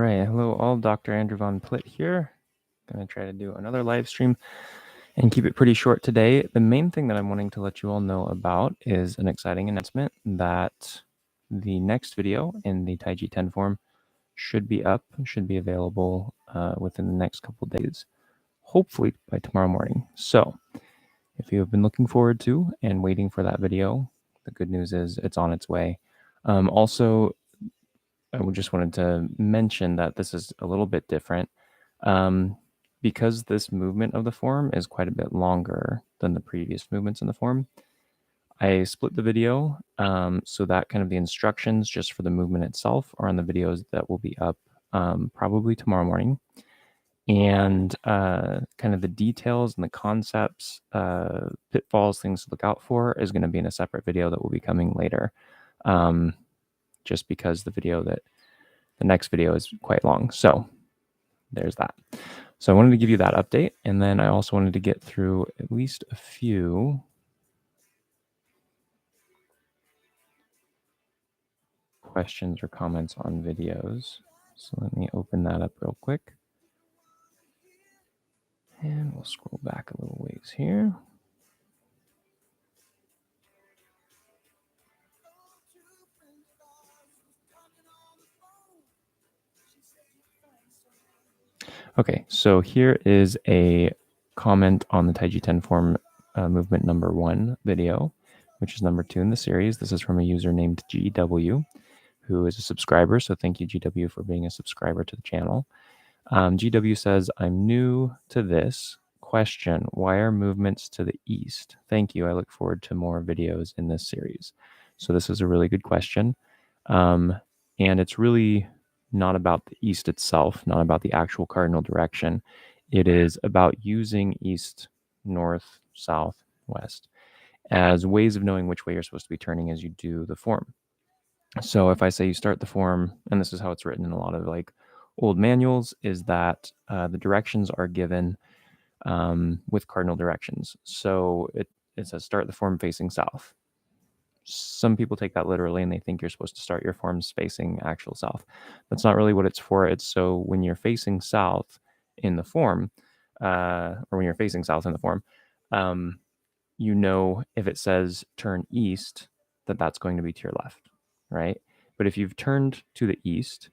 right, hello all, Dr. Andrew von Plitt here. Going to try to do another live stream and keep it pretty short today. The main thing that I'm wanting to let you all know about is an exciting announcement that the next video in the Taiji 10 form should be up, should be available within the next couple days, hopefully by tomorrow morning. So if you have been looking forward to and waiting for that video, the good news is it's on its way. Also, I just wanted to mention that this is a little bit different. Because this movement of the form is quite a bit longer than the previous movements in the form, I split the video so that kind of the instructions just for the movement itself are on the videos that will be up probably tomorrow morning. And kind of the details and the concepts, pitfalls, things to look out for is going to be in a separate video that will be coming later. Just because the next video is quite long. So there's that. So I wanted to give you that update. And then I also wanted to get through at least a few questions or comments on videos. So let me open that up real quick. And we'll scroll back a little ways here. Okay, so here is a comment on the Taiji 10 form movement number 1 video, which is number 2 in the series. This is from a user named GW, who is a subscriber. So thank you, GW, for being a subscriber to the channel. GW says, I'm new to this. Question, why are movements to the east? Thank you. I look forward to more videos in this series. So this is a really good question. And it's really not about the east itself, not about the actual cardinal direction. It is about using east, north, south, west as ways of knowing which way you're supposed to be turning as you do the form. So if I say you start the form, and this is how it's written in a lot of like old manuals, is that the directions are given with cardinal directions. So it says start the form facing south. Some people take that literally and they think you're supposed to start your forms facing actual south. That's not really what it's for. It's so when you're facing south in the form, or when you're facing south in the form, you know if it says turn east, that's going to be to your left, right? But if you've turned to the east,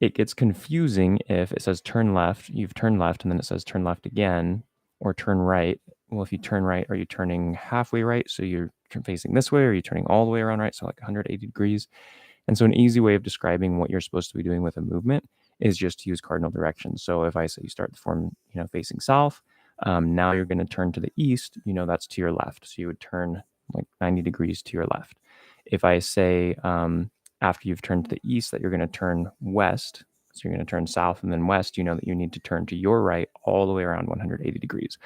it gets confusing if it says turn left, you've turned left, and then it says turn left again, or turn right. Well, if you turn right, are you turning halfway right? So you're facing this way, or are you turning all the way around right? So like 180 degrees. And so an easy way of describing what you're supposed to be doing with a movement is just to use cardinal directions. So if I say you start the form, facing south, now you're going to turn to the east, that's to your left. So you would turn like 90 degrees to your left. If I say after you've turned to the east that you're going to turn west, so you're going to turn south and then west, you know that you need to turn to your right all the way around 180 degrees.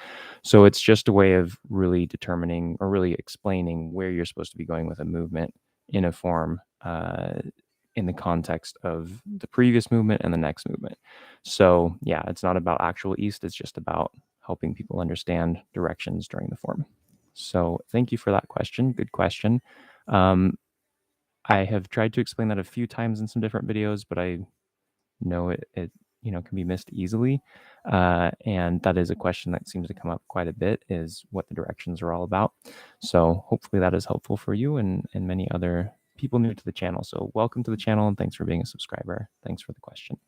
So it's just a way of really determining or really explaining where you're supposed to be going with a movement in a form in the context of the previous movement and the next movement. So yeah, it's not about actual east. It's just about helping people understand directions during the form. So thank you for that question. Good question. I have tried to explain that a few times in some different videos, but I know it can be missed easily. And that is a question that seems to come up quite a bit, is what the directions are all about. So hopefully that is helpful for you and many other people new to the channel. So welcome to the channel and thanks for being a subscriber. Thanks for the question.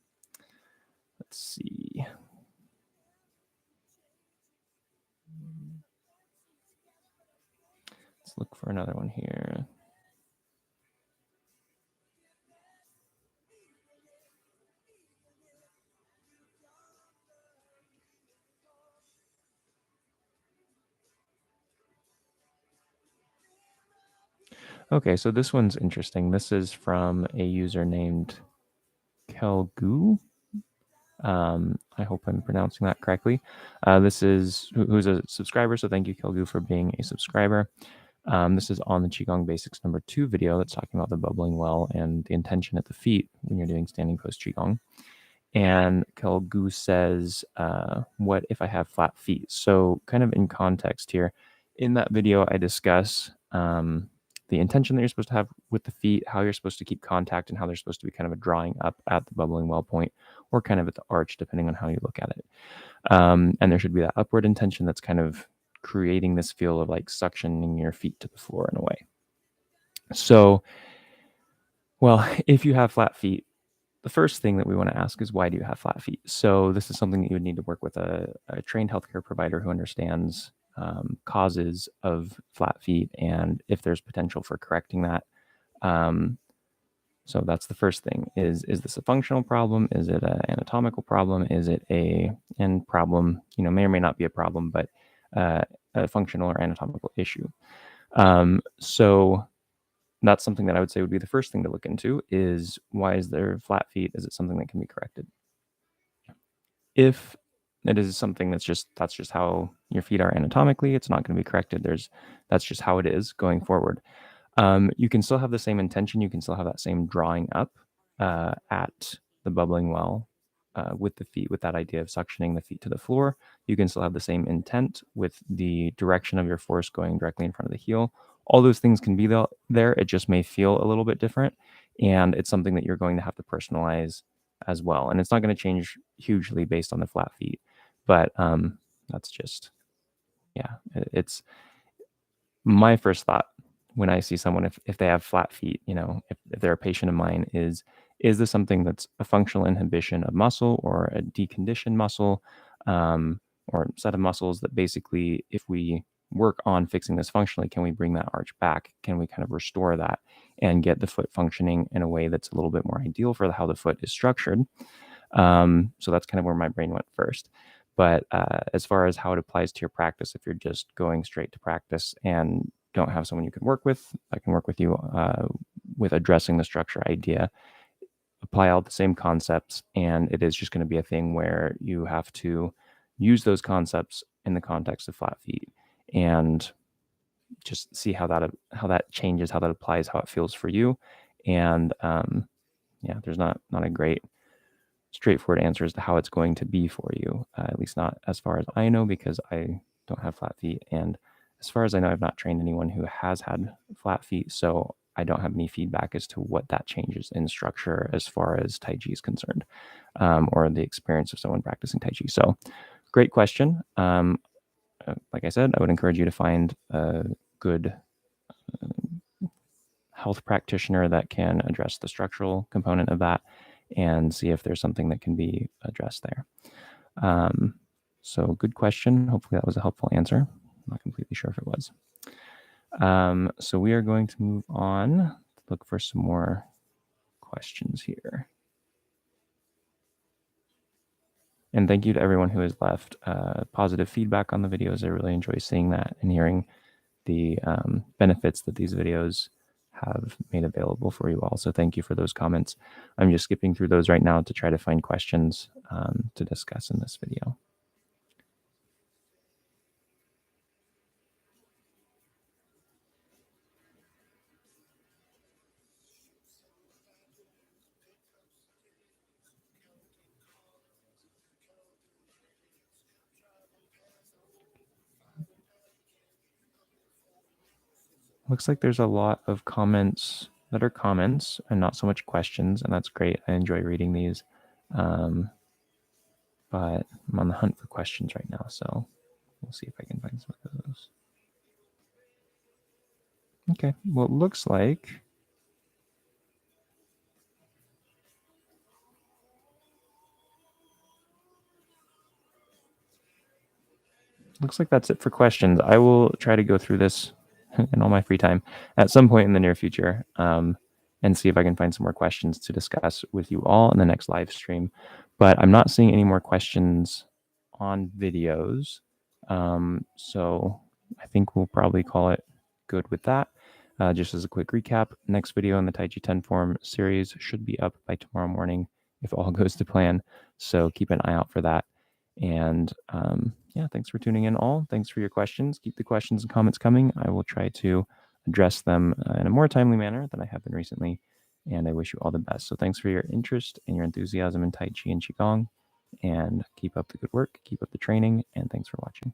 Let's see. Let's look for another one here. Okay, so this one's interesting. This is from a user named Kelgu. I hope I'm pronouncing that correctly. This is who's a subscriber, so thank you, Kelgu, for being a subscriber. This is on the Qigong Basics number 2 video that's talking about the bubbling well and the intention at the feet when you're doing standing pose Qigong. And Kelgu says, what if I have flat feet? So kind of in context here, in that video, I discuss the intention that you're supposed to have with the feet, how you're supposed to keep contact, and how they're supposed to be kind of a drawing up at the bubbling well point or kind of at the arch, depending on how you look at it. And there should be that upward intention that's kind of creating this feel of like suctioning your feet to the floor in a way. So, well, if you have flat feet, the first thing that we want to ask is, why do you have flat feet? So this is something that you would need to work with a trained healthcare provider who understands causes of flat feet and if there's potential for correcting that. So that's the first thing. Is this a functional problem? Is it an anatomical problem? Is it and problem, may or may not be a problem, but a functional or anatomical issue. So that's something that I would say would be the first thing to look into is, why is there flat feet? Is it something that can be corrected? If it is something that's just how your feet are anatomically, it's not going to be corrected. That's just how it is going forward. You can still have the same intention. You can still have that same drawing up at the bubbling well with the feet, with that idea of suctioning the feet to the floor. You can still have the same intent with the direction of your force going directly in front of the heel. All those things can be there. It just may feel a little bit different. And it's something that you're going to have to personalize as well. And it's not going to change hugely based on the flat feet. But that's just, yeah, it's my first thought when I see someone, if they have flat feet, if they're a patient of mine, is this something that's a functional inhibition of muscle or a deconditioned muscle or set of muscles that basically, if we work on fixing this functionally, can we bring that arch back? Can we kind of restore that and get the foot functioning in a way that's a little bit more ideal for how the foot is structured? So that's kind of where my brain went first. But as far as how it applies to your practice, if you're just going straight to practice and don't have someone you can work with, I can work with you with addressing the structure idea, apply all the same concepts, and it is just going to be a thing where you have to use those concepts in the context of flat feet and just see how that changes, how that applies, how it feels for you. And yeah, there's not a great straightforward answer as to how it's going to be for you, at least not as far as I know, because I don't have flat feet. And as far as I know, I've not trained anyone who has had flat feet, so I don't have any feedback as to what that changes in structure as far as Taiji is concerned, or the experience of someone practicing Taiji. So great question. Like I said, I would encourage you to find a good health practitioner that can address the structural component of that and see if there's something that can be addressed there. So good question. Hopefully that was a helpful answer. I'm not completely sure if it was. So we are going to move on to look for some more questions here. And thank you to everyone who has left positive feedback on the videos. I really enjoy seeing that and hearing the benefits that these videos have made available for you all. So thank you for those comments. I'm just skipping through those right now to try to find questions to discuss in this video. Looks like there's a lot of comments that are comments and not so much questions, and that's great. I enjoy reading these. But I'm on the hunt for questions right now, so we'll see if I can find some of those. Okay, well, it looks like that's it for questions. I will try to go through this in all my free time at some point in the near future and see if I can find some more questions to discuss with you all in the next live stream. But I'm not seeing any more questions on videos. So I think we'll probably call it good with that. Just as a quick recap, next video in the Tai Chi 10 form series should be up by tomorrow morning if all goes to plan. So keep an eye out for that. And yeah, thanks for tuning in all. Thanks for your questions. Keep the questions and comments coming. I will try to address them in a more timely manner than I have been recently. And I wish you all the best. So thanks for your interest and your enthusiasm in Tai Chi and Qigong. And keep up the good work. Keep up the training. And thanks for watching.